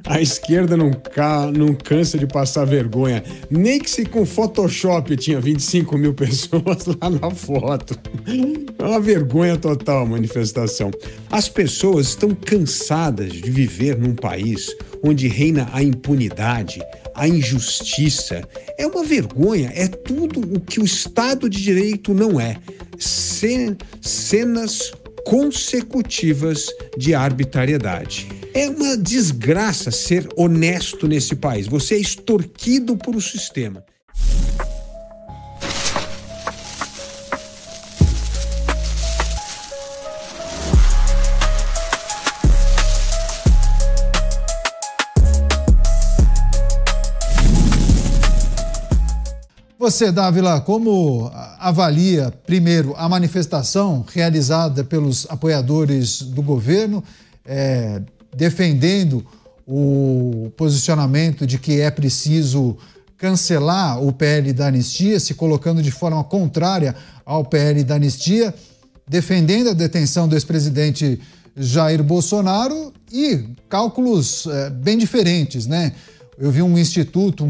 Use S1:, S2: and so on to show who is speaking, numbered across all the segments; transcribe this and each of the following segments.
S1: A esquerda não cansa de passar vergonha. Nem que se com Photoshop tinha 25 mil pessoas lá na foto. É uma vergonha total a manifestação. As pessoas estão cansadas de viver num país onde reina a impunidade, a injustiça. É uma vergonha, é tudo o que o Estado de Direito não é. Cenas consecutivas de arbitrariedade. É uma desgraça ser honesto nesse país. Você é extorquido por o sistema.
S2: Você, Dávila, como avalia, primeiro, a manifestação realizada pelos apoiadores do governo, defendendo o posicionamento de que é preciso cancelar o PL da anistia, se colocando de forma contrária ao PL da anistia, defendendo a detenção do ex-presidente Jair Bolsonaro e cálculos bem diferentes, né? Eu vi um instituto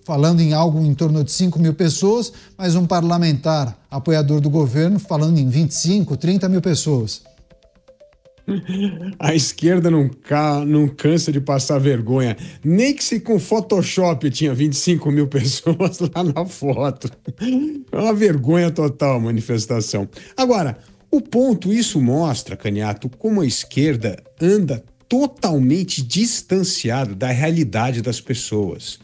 S2: falando em algo em torno de 5 mil pessoas, mas um parlamentar apoiador do governo falando em 25, 30 mil pessoas.
S1: A esquerda não cansa de passar vergonha. Nem que se com Photoshop tinha 25 mil pessoas lá na foto. É uma vergonha total a manifestação. Agora, o ponto, isso mostra, Caniato, como a esquerda anda totalmente distanciado da realidade das pessoas.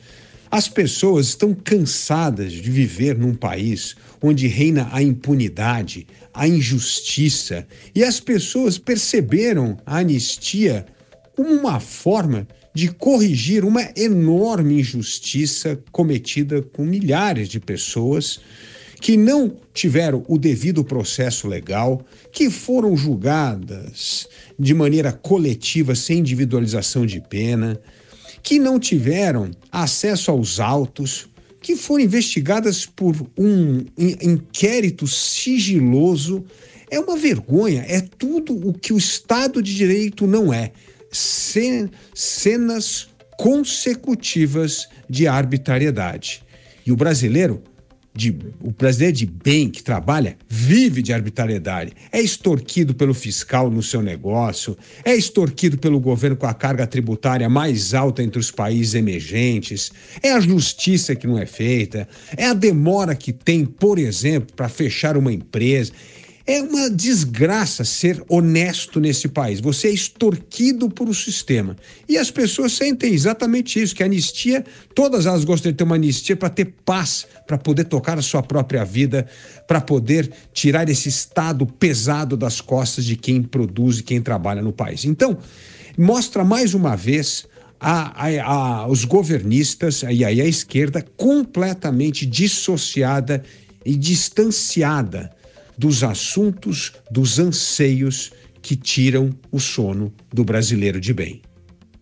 S1: As pessoas estão cansadas de viver num país onde reina a impunidade, a injustiça, e as pessoas perceberam a anistia como uma forma de corrigir uma enorme injustiça cometida com milhares de pessoas que não tiveram o devido processo legal, que foram julgadas de maneira coletiva, sem individualização de pena, que não tiveram acesso aos autos, que foram investigadas por um inquérito sigiloso. É uma vergonha, é tudo o que o Estado de Direito não é. Cenas consecutivas de arbitrariedade. E o brasileiro de bem, que trabalha, vive de arbitrariedade. É extorquido pelo fiscal no seu negócio, é extorquido pelo governo com a carga tributária mais alta entre os países emergentes, é a justiça que não é feita, é a demora que tem, por exemplo, para fechar uma empresa. É uma desgraça ser honesto nesse país. Você é extorquido por o sistema. E as pessoas sentem exatamente isso, que a anistia, todas elas gostam de ter uma anistia para ter paz, para poder tocar a sua própria vida, para poder tirar esse Estado pesado das costas de quem produz e quem trabalha no país. Então, mostra mais uma vez os governistas e aí a esquerda completamente dissociada e distanciada dos assuntos, dos anseios que tiram o sono do brasileiro de bem.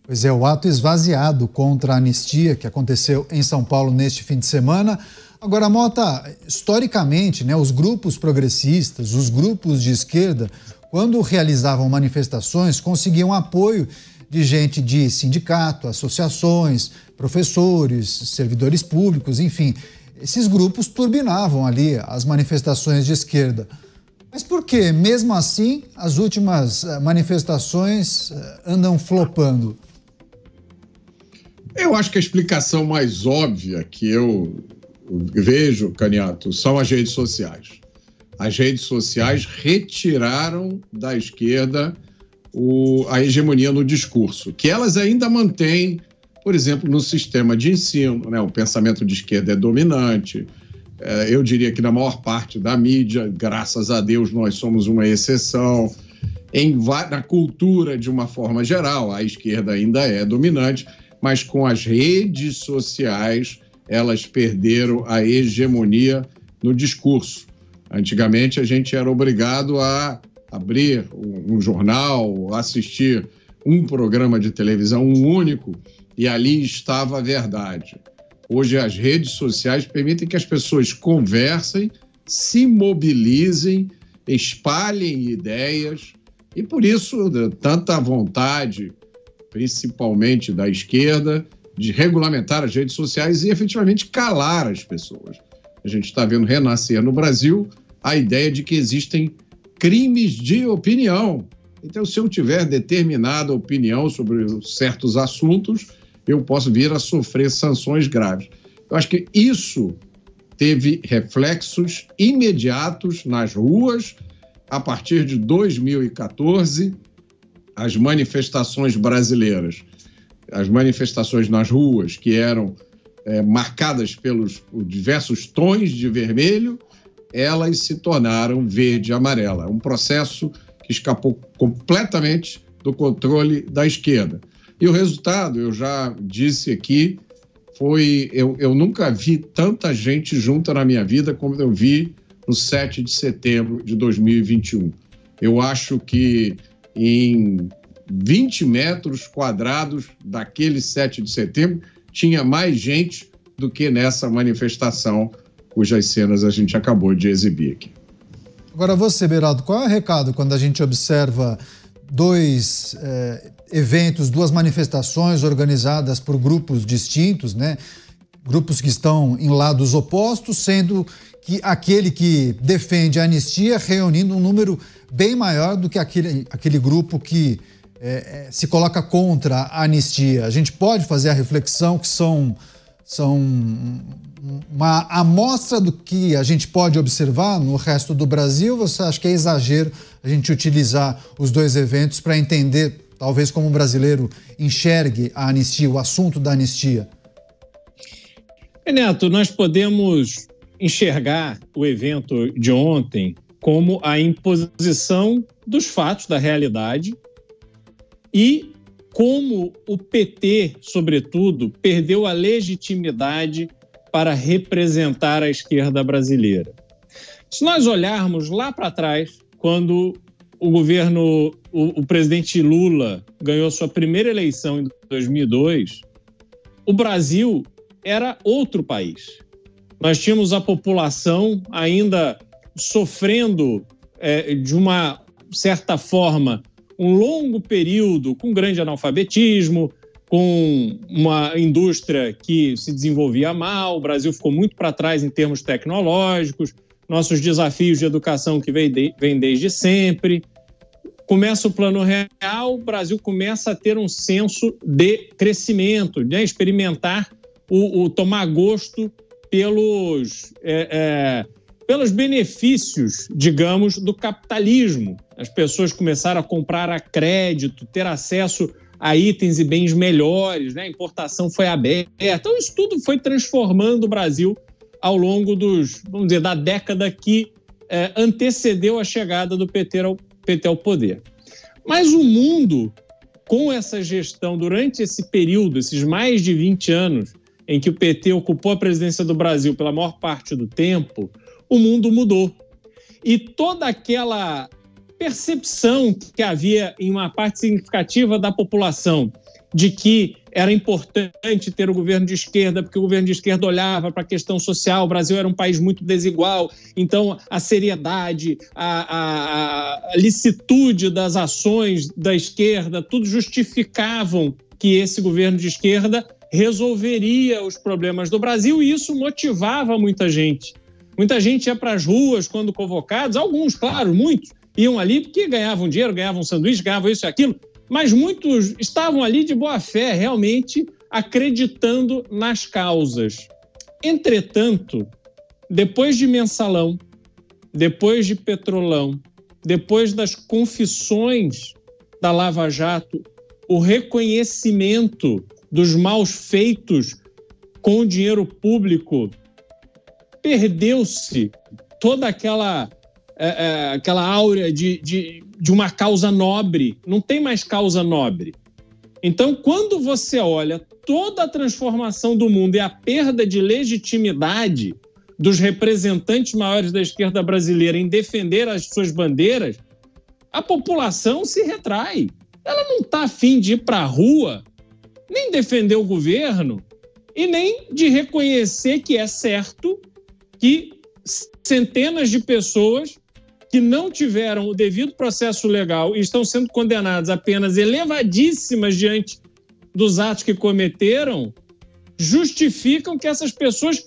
S2: Pois é, o ato esvaziado contra a anistia que aconteceu em São Paulo neste fim de semana. Agora, Mota, historicamente, né, os grupos progressistas, os grupos de esquerda, quando realizavam manifestações, conseguiam apoio de gente de sindicato, associações, professores, servidores públicos, enfim. Esses grupos turbinavam ali as manifestações de esquerda. Mas por que, mesmo assim, as últimas manifestações andam flopando?
S3: Eu acho que a explicação mais óbvia que eu vejo, Caniato, são as redes sociais. As redes sociais retiraram da esquerda a hegemonia no discurso, que elas ainda mantêm. Por exemplo, no sistema de ensino, né, o pensamento de esquerda é dominante. Eu diria que na maior parte da mídia, graças a Deus, nós somos uma exceção. Na cultura, de uma forma geral, a esquerda ainda é dominante, mas com as redes sociais, elas perderam a hegemonia no discurso. Antigamente, a gente era obrigado a abrir um jornal, assistir um programa de televisão, um único, e ali estava a verdade. Hoje as redes sociais permitem que as pessoas conversem, se mobilizem, espalhem ideias, e por isso tanta vontade principalmente da esquerda, de regulamentar as redes sociais e efetivamente calar as pessoas. A gente está vendo renascer no Brasil a ideia de que existem crimes de opinião. Então, se eu tiver determinada opinião sobre certos assuntos, eu posso vir a sofrer sanções graves. Eu acho que isso teve reflexos imediatos nas ruas. A partir de 2014, as manifestações brasileiras, as manifestações nas ruas, que eram marcadas pelos diversos tons de vermelho, elas se tornaram verde e amarela. Um processo que escapou completamente do controle da esquerda. E o resultado, eu já disse aqui, foi... Eu nunca vi tanta gente junta na minha vida como eu vi no 7 de setembro de 2021. Eu acho que em 20 metros quadrados daquele 7 de setembro tinha mais gente do que nessa manifestação cujas cenas a gente acabou de exibir aqui.
S2: Agora você, Beraldo, qual é o recado quando a gente observa dois eventos, duas manifestações organizadas por grupos distintos, né? Grupos que estão em lados opostos, sendo que aquele que defende a anistia reunindo um número bem maior do que aquele grupo que se coloca contra a anistia. A gente pode fazer a reflexão que são uma amostra do que a gente pode observar no resto do Brasil? Você acha que é exagero a gente utilizar os dois eventos para entender, talvez, como o brasileiro enxergue a anistia, o assunto da anistia?
S4: Neto, nós podemos enxergar o evento de ontem como a imposição dos fatos da realidade e como o PT, sobretudo, perdeu a legitimidade para representar a esquerda brasileira. Se nós olharmos lá para trás, quando o presidente Lula ganhou sua primeira eleição em 2002, o Brasil era outro país. Nós tínhamos a população ainda sofrendo, de uma certa forma, um longo período com grande analfabetismo, com uma indústria que se desenvolvia mal, o Brasil ficou muito para trás em termos tecnológicos, nossos desafios de educação que vêm desde sempre. Começa o Plano Real, o Brasil começa a ter um senso de crescimento, né? Experimentar o tomar gosto pelos benefícios, digamos, do capitalismo. As pessoas começaram a comprar a crédito, ter acesso a itens e bens melhores, né? A importação foi aberta. Então, isso tudo foi transformando o Brasil ao longo da década que antecedeu a chegada do PT ao poder. Mas o mundo, com essa gestão, durante esse período, esses mais de 20 anos, em que o PT ocupou a presidência do Brasil pela maior parte do tempo, o mundo mudou. E toda aquela percepção que havia em uma parte significativa da população de que era importante ter o governo de esquerda, porque o governo de esquerda olhava para a questão social, o Brasil era um país muito desigual, então a seriedade, a licitude das ações da esquerda, tudo justificavam que esse governo de esquerda resolveria os problemas do Brasil, e isso motivava muita gente. Muita gente ia para as ruas quando convocados, alguns, claro, muitos, iam ali porque ganhavam dinheiro, ganhavam sanduíche, ganhavam isso e aquilo, mas muitos estavam ali de boa fé, realmente acreditando nas causas. Entretanto, depois de Mensalão, depois de Petrolão, depois das confissões da Lava Jato, o reconhecimento dos maus feitos com o dinheiro público, perdeu-se toda aquela áurea de uma causa nobre. Não tem mais causa nobre. Então, quando você olha toda a transformação do mundo e a perda de legitimidade dos representantes maiores da esquerda brasileira em defender as suas bandeiras, a população se retrai. Ela não está a fim de ir para a rua, nem defender o governo e nem de reconhecer que é certo que centenas de pessoas que não tiveram o devido processo legal e estão sendo condenadas a penas elevadíssimas diante dos atos que cometeram justificam que essas pessoas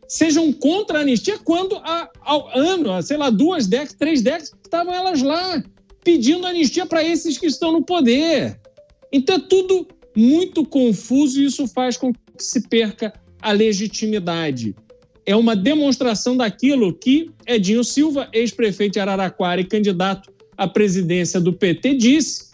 S4: sejam contra a anistia quando há ano, sei lá, 2 décadas, 3 décadas, estavam elas lá pedindo anistia para esses que estão no poder. Então é tudo muito confuso e isso faz com que se perca a legitimidade. É uma demonstração daquilo que Edinho Silva, ex-prefeito de Araraquara e candidato à presidência do PT, disse,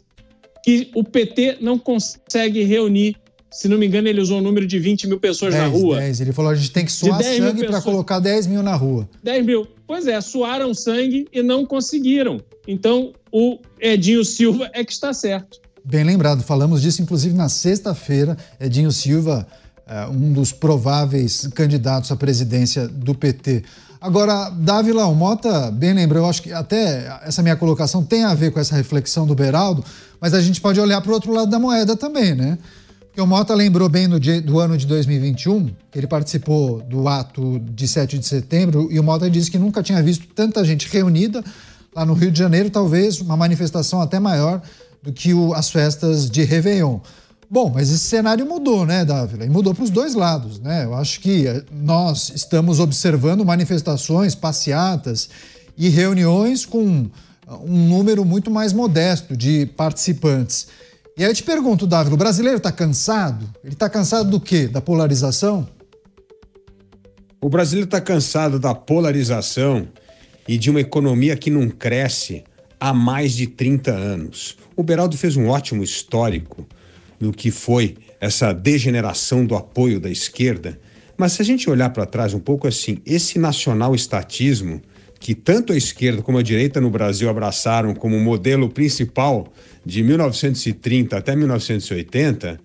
S4: que o PT não consegue reunir, se não me engano, ele usou o número de 20 mil pessoas na rua.
S2: 10. Ele falou, a gente tem que suar sangue para colocar 10 mil na rua.
S4: 10 mil. Pois é, suaram sangue e não conseguiram. Então, o Edinho Silva é que está certo.
S2: Bem lembrado, falamos disso inclusive na sexta-feira. Edinho Silva, um dos prováveis candidatos à presidência do PT. Agora, Dávila, o Mota bem lembrou, eu acho que até essa minha colocação tem a ver com essa reflexão do Beraldo, mas a gente pode olhar para o outro lado da moeda também, né? Porque o Mota lembrou bem do ano de 2021, que ele participou do ato de 7 de setembro, e o Mota disse que nunca tinha visto tanta gente reunida lá no Rio de Janeiro, talvez uma manifestação até maior do que as festas de Réveillon. Bom, mas esse cenário mudou, né, Dávila? E mudou para os dois lados, né? Eu acho que nós estamos observando manifestações, passeatas e reuniões com um número muito mais modesto de participantes. E aí eu te pergunto, Dávila, o brasileiro está cansado? Ele está cansado do quê? Da polarização?
S1: O brasileiro está cansado da polarização e de uma economia que não cresce há mais de 30 anos. O Beraldo fez um ótimo histórico no que foi essa degeneração do apoio da esquerda. Mas se a gente olhar para trás um pouco assim, esse nacional-estatismo que tanto a esquerda como a direita no Brasil abraçaram como modelo principal de 1930 até 1980,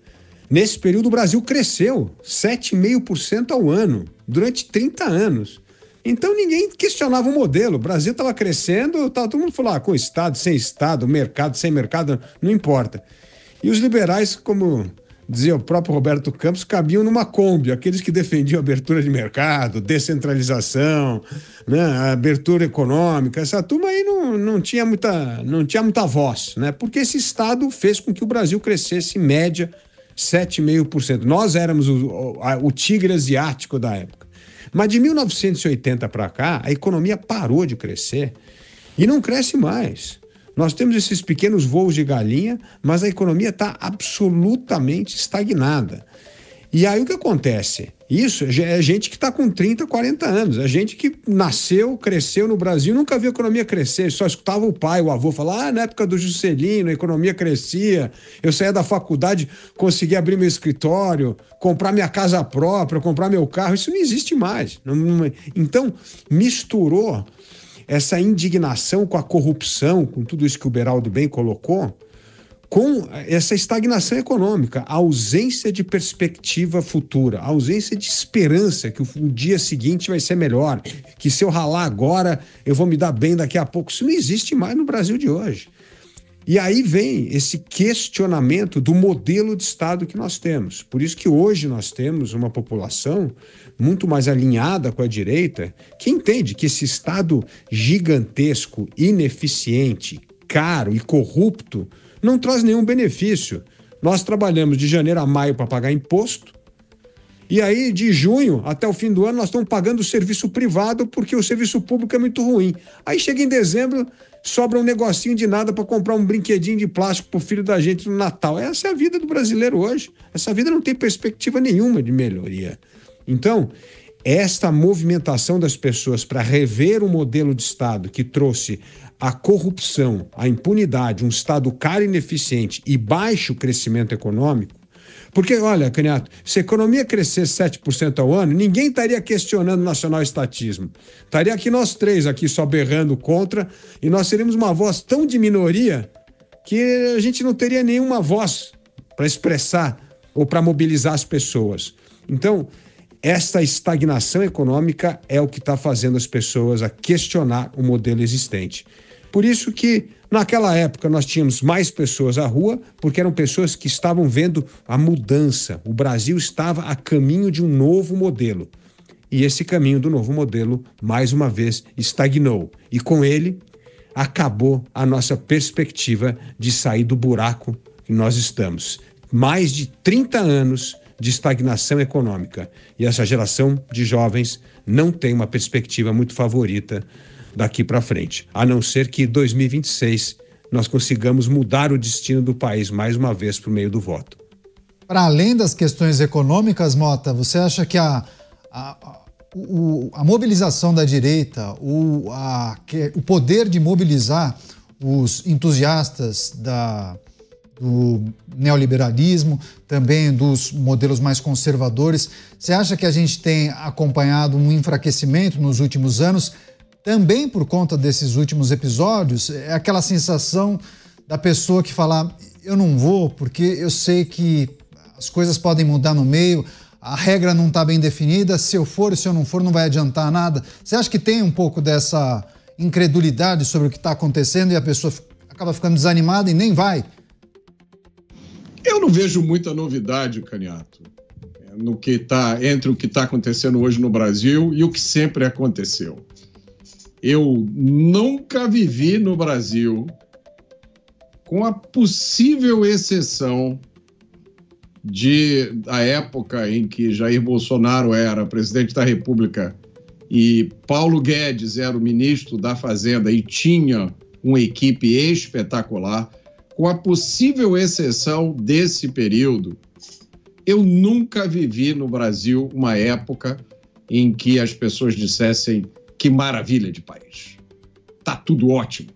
S1: nesse período o Brasil cresceu 7,5% ao ano, durante 30 anos. Então ninguém questionava o modelo, o Brasil estava crescendo, todo mundo falou, com Estado, sem Estado, mercado, sem mercado, não importa. E os liberais, como dizia o próprio Roberto Campos, cabiam numa Kombi, aqueles que defendiam abertura de mercado, descentralização, né, abertura econômica. Essa turma aí não tinha muita voz, né, porque esse Estado fez com que o Brasil crescesse em média 7,5%. Nós éramos o tigre asiático da época. Mas de 1980 para cá, a economia parou de crescer e não cresce mais. Nós temos esses pequenos voos de galinha, mas a economia está absolutamente estagnada. E aí o que acontece? Isso é gente que está com 30, 40 anos. É gente que nasceu, cresceu no Brasil, nunca viu a economia crescer. Só escutava o pai, o avô falar, na época do Juscelino a economia crescia. Eu saía da faculdade, conseguia abrir meu escritório, comprar minha casa própria, comprar meu carro. Isso não existe mais. Então, misturou essa indignação com a corrupção, com tudo isso que o Beraldo bem colocou, com essa estagnação econômica, a ausência de perspectiva futura, a ausência de esperança que o dia seguinte vai ser melhor, que se eu ralar agora eu vou me dar bem daqui a pouco. Isso não existe mais no Brasil de hoje. E aí vem esse questionamento do modelo de Estado que nós temos. Por isso que hoje nós temos uma população muito mais alinhada com a direita, que entende que esse Estado gigantesco, ineficiente, caro e corrupto não traz nenhum benefício. Nós trabalhamos de janeiro a maio para pagar imposto, e aí de junho até o fim do ano nós estamos pagando o serviço privado porque o serviço público é muito ruim. Aí chega em dezembro, sobra um negocinho de nada para comprar um brinquedinho de plástico pro filho da gente no Natal. Essa é a vida do brasileiro hoje. Essa vida não tem perspectiva nenhuma de melhoria. Então, esta movimentação das pessoas para rever o modelo de Estado que trouxe a corrupção, a impunidade, um Estado caro e ineficiente e baixo crescimento econômico, porque, olha, Caniato, se a economia crescesse 7% ao ano, ninguém estaria questionando o nacional-estatismo. Estaria aqui nós três aqui só berrando contra, e nós seríamos uma voz tão de minoria que a gente não teria nenhuma voz para expressar ou para mobilizar as pessoas. Então, esta estagnação econômica é o que está fazendo as pessoas a questionar o modelo existente. Por isso que, naquela época, nós tínhamos mais pessoas à rua, porque eram pessoas que estavam vendo a mudança. O Brasil estava a caminho de um novo modelo. E esse caminho do novo modelo, mais uma vez, estagnou. E com ele, acabou a nossa perspectiva de sair do buraco que nós estamos. mais de 30 anos de estagnação econômica. E essa geração de jovens não tem uma perspectiva muito favorita daqui para frente, a não ser que em 2026 nós consigamos mudar o destino do país mais uma vez por meio do voto.
S2: Para além das questões econômicas, Mota, você acha que a mobilização da direita, o poder de mobilizar os entusiastas do neoliberalismo, também dos modelos mais conservadores, você acha que a gente tem acompanhado um enfraquecimento nos últimos anos, também por conta desses últimos episódios? É aquela sensação da pessoa que fala, eu não vou porque eu sei que as coisas podem mudar no meio, a regra não está bem definida, se eu for e se eu não for não vai adiantar nada. Você acha que tem um pouco dessa incredulidade sobre o que está acontecendo e a pessoa acaba ficando desanimada e nem vai?
S3: Eu não vejo muita novidade, Caniato, entre o que está acontecendo hoje no Brasil e o que sempre aconteceu. Eu nunca vivi no Brasil, com a possível exceção da época em que Jair Bolsonaro era presidente da República e Paulo Guedes era o ministro da Fazenda e tinha uma equipe espetacular, com a possível exceção desse período, eu nunca vivi no Brasil uma época em que as pessoas dissessem que maravilha de país. Tá tudo ótimo.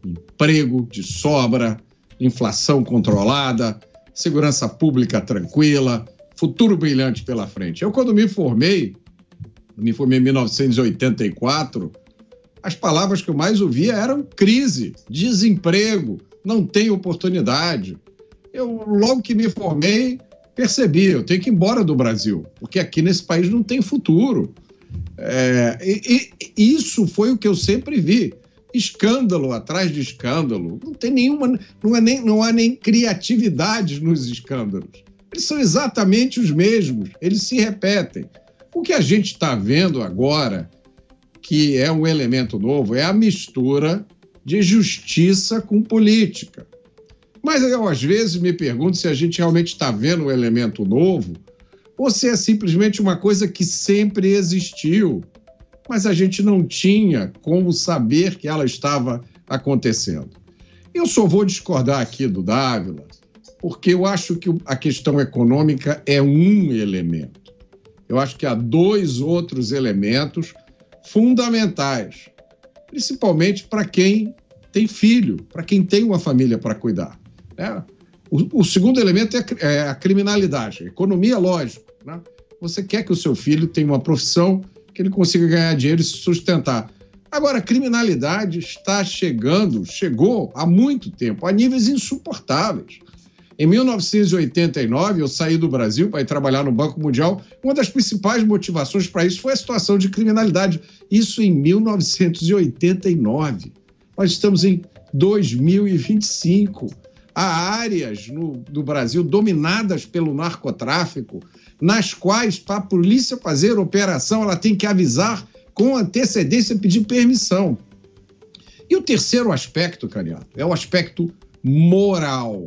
S3: Emprego de sobra, inflação controlada, segurança pública tranquila, futuro brilhante pela frente. Eu, quando me formei em 1984, as palavras que eu mais ouvia eram crise, desemprego, não tem oportunidade. Eu, logo que me formei, percebi, eu tenho que ir embora do Brasil, porque aqui nesse país não tem futuro. Isso foi o que eu sempre vi. Escândalo atrás de escândalo. Não tem nenhuma, não há nem criatividade nos escândalos. Eles são exatamente os mesmos, eles se repetem. O que a gente está vendo agora, que é um elemento novo, é a mistura de justiça com política. Mas eu, às vezes, me pergunto se a gente realmente está vendo um elemento novo ou se é simplesmente uma coisa que sempre existiu, mas a gente não tinha como saber que ela estava acontecendo. Eu só vou discordar aqui do Dávila, porque eu acho que a questão econômica é um elemento. Eu acho que há dois outros elementos fundamentais, principalmente para quem tem filho, para quem tem uma família para cuidar. O segundo elemento é a criminalidade. A economia, lógico, né? Você quer que o seu filho tenha uma profissão que ele consiga ganhar dinheiro e se sustentar. Agora, a criminalidade chegou há muito tempo, a níveis insuportáveis. Em 1989, eu saí do Brasil para ir trabalhar no Banco Mundial. Uma das principais motivações para isso foi a situação de criminalidade. Isso em 1989. Nós estamos em 2025. Há áreas do Brasil dominadas pelo narcotráfico, nas quais, para a polícia fazer operação, ela tem que avisar com antecedência, pedir permissão. E o terceiro aspecto, Caniato, é o aspecto moral.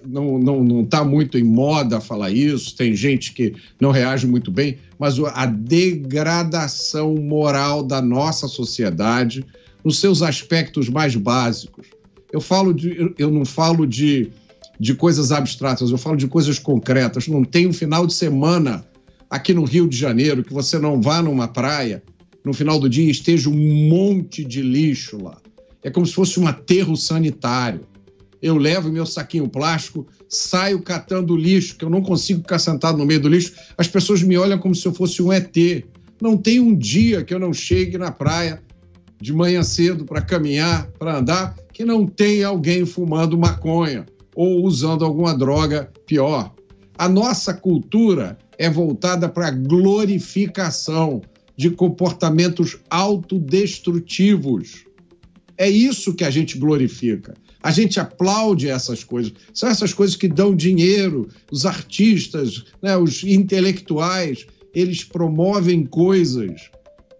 S3: Não está muito em moda falar isso, tem gente que não reage muito bem, mas a degradação moral da nossa sociedade nos seus aspectos mais básicos. Eu não falo de coisas abstratas, eu falo de coisas concretas. Não tem um final de semana aqui no Rio de Janeiro que você não vá numa praia, no final do dia esteja um monte de lixo lá. É como se fosse um aterro sanitário. Eu levo meu saquinho plástico, saio catando lixo, que eu não consigo ficar sentado no meio do lixo. As pessoas me olham como se eu fosse um ET. Não tem um dia que eu não chegue na praia de manhã cedo para caminhar, para andar, que não tenha alguém fumando maconha ou usando alguma droga pior. A nossa cultura é voltada para a glorificação de comportamentos autodestrutivos. É isso que a gente glorifica. A gente aplaude essas coisas. São essas coisas que dão dinheiro. Os artistas, né, os intelectuais, eles promovem coisas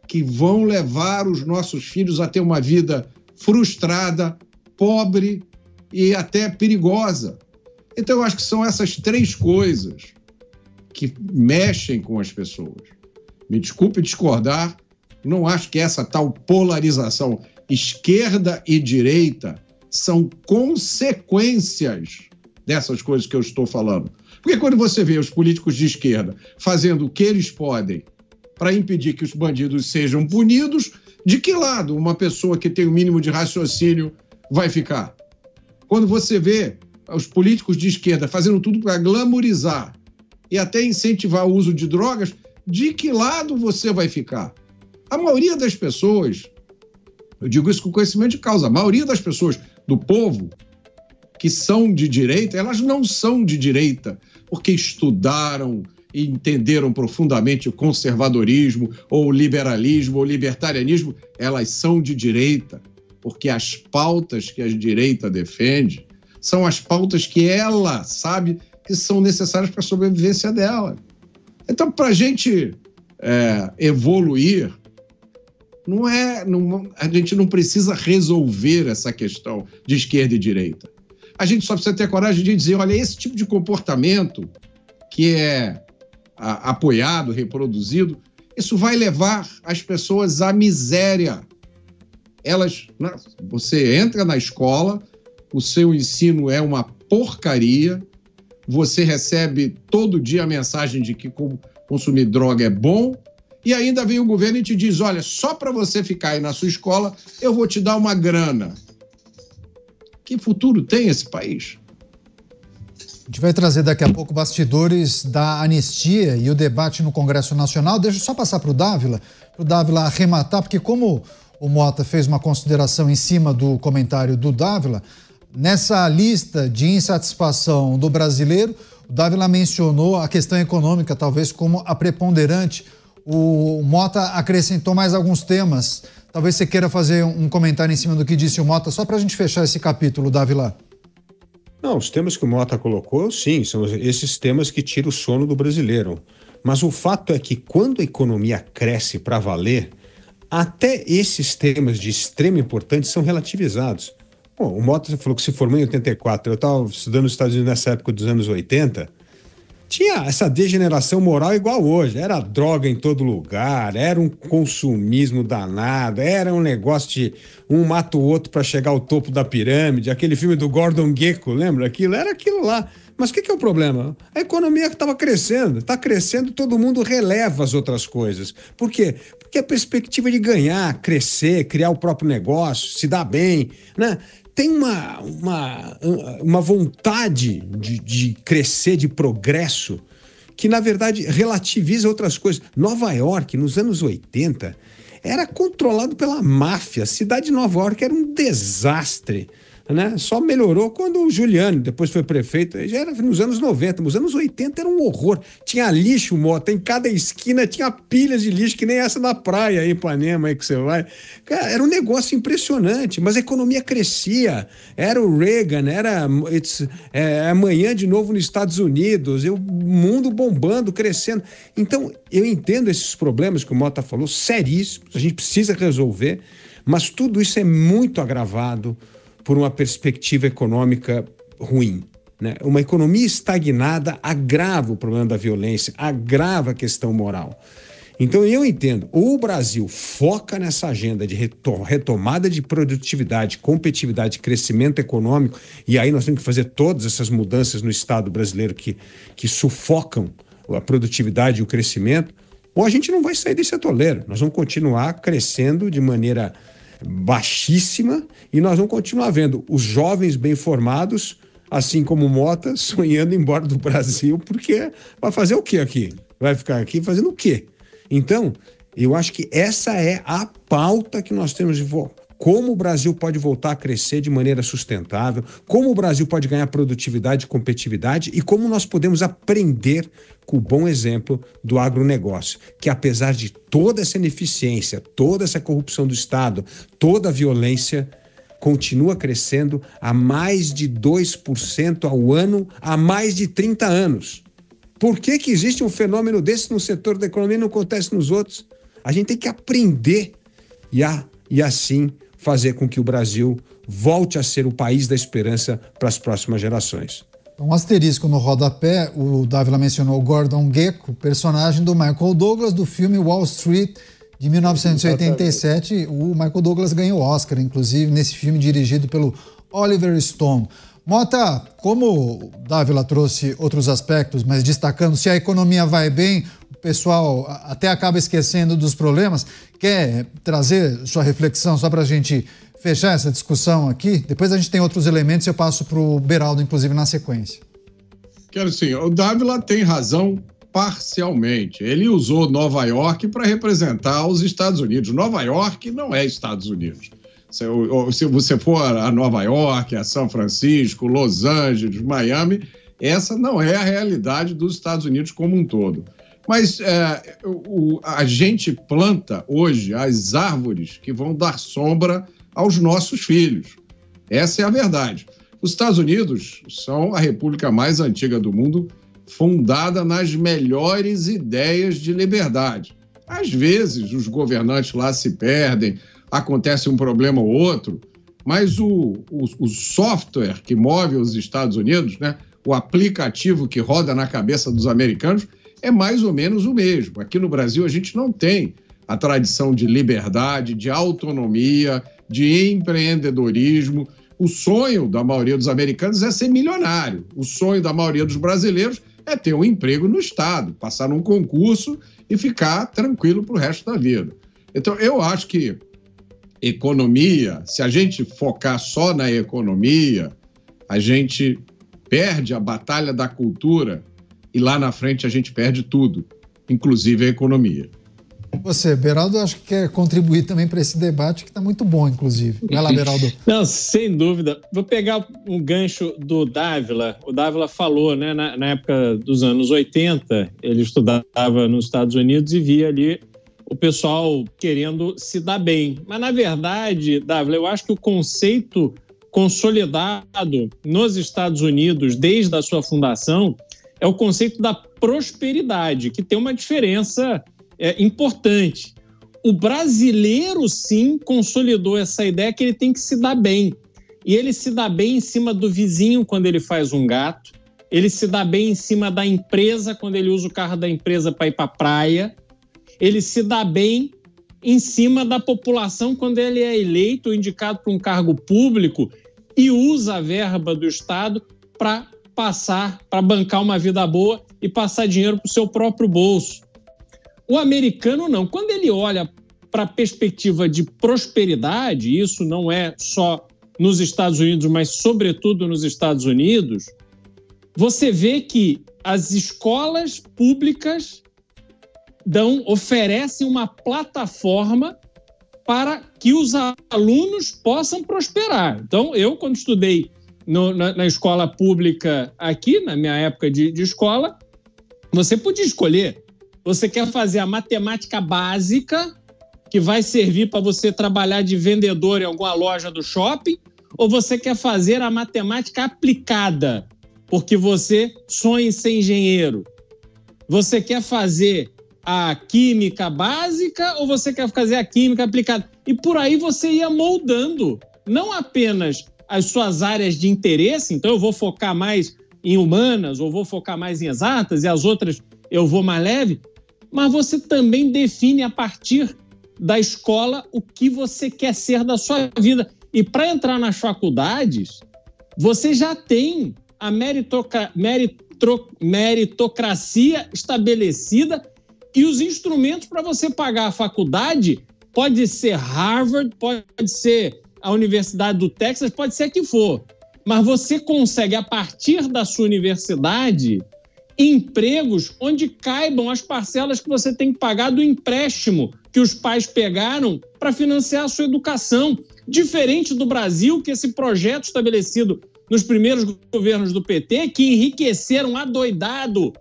S3: que vão levar os nossos filhos a ter uma vida frustrada, pobre e até perigosa. Então, eu acho que são essas três coisas que mexem com as pessoas. Me desculpe discordar, não acho que essa tal polarização esquerda e direita são consequências dessas coisas que eu estou falando. Porque quando você vê os políticos de esquerda fazendo o que eles podem para impedir que os bandidos sejam punidos, de que lado uma pessoa que tem o mínimo de raciocínio vai ficar? Quando você vê os políticos de esquerda fazendo tudo para glamorizar e até incentivar o uso de drogas, de que lado você vai ficar? A maioria das pessoas, eu digo isso com conhecimento de causa, a maioria das pessoas do povo que são de direita, elas não são de direita porque estudaram e entenderam profundamente o conservadorismo, ou o liberalismo, ou o libertarianismo. Elas são de direita porque as pautas que a direita defende são as pautas que ela sabe que são necessárias para a sobrevivência dela. Então, para a gente evoluir, a gente não precisa resolver essa questão de esquerda e direita. A gente só precisa ter coragem de dizer, olha, esse tipo de comportamento que é apoiado, reproduzido, isso vai levar as pessoas à miséria. Você entra na escola, o seu ensino é uma porcaria, você recebe todo dia a mensagem de que consumir droga é bom, e ainda vem o governo e te diz, olha, só para você ficar aí na sua escola, eu vou te dar uma grana. Que futuro tem esse país?
S2: A gente vai trazer daqui a pouco bastidores da anistia e o debate no Congresso Nacional. Deixa eu só passar para o Dávila arrematar, porque como o Mota fez uma consideração em cima do comentário do Dávila, nessa lista de insatisfação do brasileiro, o Dávila mencionou a questão econômica, talvez como a preponderante. O Mota acrescentou mais alguns temas. Talvez você queira fazer um comentário em cima do que disse o Mota, só para a gente fechar esse capítulo, Dávila.
S1: Não, os temas que o Mota colocou, sim, são esses temas que tiram o sono do brasileiro. Mas o fato é que quando a economia cresce para valer, até esses temas de extrema importância são relativizados. Bom, o Mota falou que se formou em 84, eu estava estudando nos Estados Unidos nessa época dos anos 80, tinha essa degeneração moral igual hoje, era droga em todo lugar, era um consumismo danado, era um negócio de um mata o outro para chegar ao topo da pirâmide, aquele filme do Gordon Gekko, lembra aquilo? Era aquilo lá. Mas o que é o problema? A economia que estava crescendo, está crescendo, todo mundo releva as outras coisas. Por quê? Porque a perspectiva de ganhar, crescer, criar o próprio negócio, se dar bem, né? Tem uma vontade de crescer, de progresso, que, na verdade, relativiza outras coisas. Nova York, nos anos 80, era controlado pela máfia. A cidade de Nova York era um desastre, né? Só melhorou quando o Giuliani depois foi prefeito, já era nos anos 90, nos anos 80 era um horror, tinha lixo, Mota, em cada esquina tinha pilhas de lixo, que nem essa na praia aí, Ipanema, aí que você vai, cara, era um negócio impressionante, mas a economia crescia, era o Reagan, era amanhã de novo nos Estados Unidos, o mundo bombando, crescendo. Então eu entendo esses problemas que o Mota falou, seríssimos, a gente precisa resolver, mas tudo isso é muito agravado por uma perspectiva econômica ruim, né? Uma economia estagnada agrava o problema da violência, agrava a questão moral. Então eu entendo, ou o Brasil foca nessa agenda de retomada de produtividade, competitividade, crescimento econômico, e aí nós temos que fazer todas essas mudanças no Estado brasileiro que sufocam a produtividade e o crescimento, ou a gente não vai sair desse atoleiro, nós vamos continuar crescendo de maneira baixíssima e nós vamos continuar vendo os jovens bem formados, assim como o Mota, sonhando ir embora do Brasil, porque vai fazer o quê aqui? Vai ficar aqui fazendo o quê? Então, eu acho que essa é a pauta que nós temos de como o Brasil pode voltar a crescer de maneira sustentável, como o Brasil pode ganhar produtividade e competitividade e como nós podemos aprender com o bom exemplo do agronegócio, que apesar de toda essa ineficiência, toda essa corrupção do Estado, toda a violência, continua crescendo a mais de 2% ao ano há mais de 30 anos. Por que existe um fenômeno desse no setor da economia e não acontece nos outros? A gente tem que aprender e assim fazer com que o Brasil volte a ser o país da esperança para as próximas gerações.
S2: Um asterisco no rodapé, o Dávila mencionou o Gordon Gekko, personagem do Michael Douglas do filme Wall Street, de 1987. Exatamente. O Michael Douglas ganhou o Oscar, inclusive, nesse filme dirigido pelo Oliver Stone. Mota, como o Dávila trouxe outros aspectos, mas destacando se a economia vai bem, o pessoal até acaba esquecendo dos problemas. Quer trazer sua reflexão só para a gente fechar essa discussão aqui? Depois a gente tem outros elementos e eu passo para o Beraldo, inclusive, na sequência.
S3: Quero sim, o Dávila tem razão parcialmente. Ele usou Nova York para representar os Estados Unidos. Nova York não é Estados Unidos. Se você for a Nova York, a São Francisco, Los Angeles, Miami, essa não é a realidade dos Estados Unidos como um todo. Mas a gente planta hoje as árvores que vão dar sombra aos nossos filhos. Essa é a verdade. Os Estados Unidos são a república mais antiga do mundo, fundada nas melhores ideias de liberdade. Às vezes, os governantes lá se perdem, acontece um problema ou outro, mas o software que move os Estados Unidos, né, o aplicativo que roda na cabeça dos americanos, é mais ou menos o mesmo. Aqui no Brasil, a gente não tem a tradição de liberdade, de autonomia, de empreendedorismo. O sonho da maioria dos americanos é ser milionário. O sonho da maioria dos brasileiros é ter um emprego no Estado, passar num concurso e ficar tranquilo para o resto da vida. Então, eu acho que economia, se a gente focar só na economia, a gente perde a batalha da cultura e lá na frente a gente perde tudo, inclusive a economia.
S2: Você, Beraldo, acho que quer contribuir também para esse debate que está muito bom, inclusive. Vai lá, Beraldo.
S4: Não, sem dúvida. Vou pegar um gancho do Dávila. O Dávila falou, né, na época dos anos 80, ele estudava nos Estados Unidos e via ali o pessoal querendo se dar bem. Mas, na verdade, Dávila, eu acho que o conceito consolidado nos Estados Unidos, desde a sua fundação, é o conceito da prosperidade, que tem uma diferença importante. O brasileiro, sim, consolidou essa ideia que ele tem que se dar bem. E ele se dá bem em cima do vizinho quando ele faz um gato, ele se dá bem em cima da empresa quando ele usa o carro da empresa para ir para a praia, ele se dá bem em cima da população quando ele é eleito ou indicado para um cargo público e usa a verba do Estado para bancar uma vida boa e passar dinheiro para o seu próprio bolso. O americano não. Quando ele olha para a perspectiva de prosperidade, isso não é só nos Estados Unidos, mas sobretudo nos Estados Unidos, você vê que as escolas públicas oferecem uma plataforma para que os alunos possam prosperar. Então, eu, quando estudei na escola pública aqui, na minha época de escola, você podia escolher. Você quer fazer a matemática básica, que vai servir para você trabalhar de vendedor em alguma loja do shopping, ou você quer fazer a matemática aplicada, porque você sonha em ser engenheiro? Você quer fazer a química básica ou você quer fazer a química aplicada? E por aí você ia moldando, não apenas as suas áreas de interesse, então eu vou focar mais em humanas, ou vou focar mais em exatas, e as outras eu vou mais leve, mas você também define a partir da escola o que você quer ser da sua vida. E para entrar nas faculdades, você já tem a meritocracia estabelecida e os instrumentos para você pagar a faculdade. Pode ser Harvard, pode ser a Universidade do Texas, pode ser a que for. Mas você consegue, a partir da sua universidade, empregos onde caibam as parcelas que você tem que pagar do empréstimo que os pais pegaram para financiar a sua educação. Diferente do Brasil, que esse projeto estabelecido nos primeiros governos do PT, que enriqueceram adoidado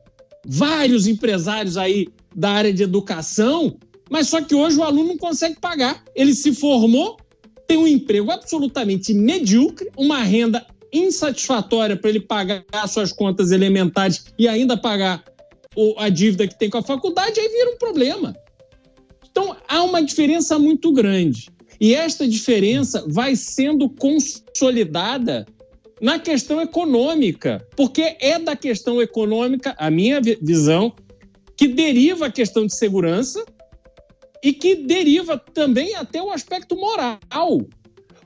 S4: vários empresários aí da área de educação, mas só que hoje o aluno não consegue pagar. Ele se formou, tem um emprego absolutamente medíocre, uma renda insatisfatória para ele pagar suas contas elementares e ainda pagar a dívida que tem com a faculdade, aí vira um problema. Então, há uma diferença muito grande. E esta diferença vai sendo consolidada na questão econômica, porque é da questão econômica, a minha visão, que deriva a questão de segurança e que deriva também até o aspecto moral,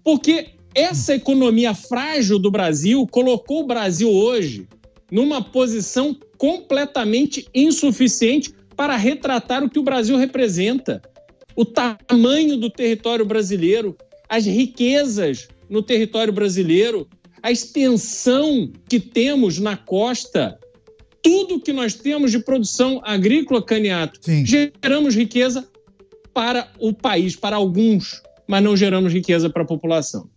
S4: porque essa economia frágil do Brasil colocou o Brasil hoje numa posição completamente insuficiente para retratar o que o Brasil representa, o tamanho do território brasileiro, as riquezas no território brasileiro, a extensão que temos na costa, tudo que nós temos de produção agrícola, Caniato. Sim. Geramos riqueza para o país, para alguns, mas não geramos riqueza para a população.